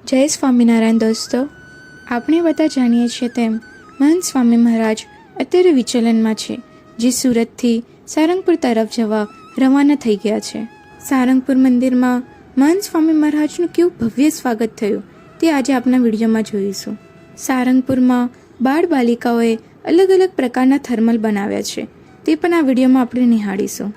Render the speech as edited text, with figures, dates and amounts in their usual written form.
જય સ્વામિનારાયણ દોસ્તો, આપણે બધા જાણીએ છીએ તેમ મહંત સ્વામી મહારાજ અત્યારે વિચલનમાં છે, જે સુરતથી સારંગપુર તરફ જવા રવાના થઈ ગયા છે. સારંગપુર મંદિરમાં મહંત સ્વામી મહારાજનું કેવું ભવ્ય સ્વાગત થયું તે આજે આપણા વિડીયોમાં જોઈશું. સારંગપુરમાં બાળ બાલિકાઓએ અલગ અલગ પ્રકારના થર્મલ બનાવ્યા છે, તે પણ આ વિડીયોમાં આપણે નિહાળીશું.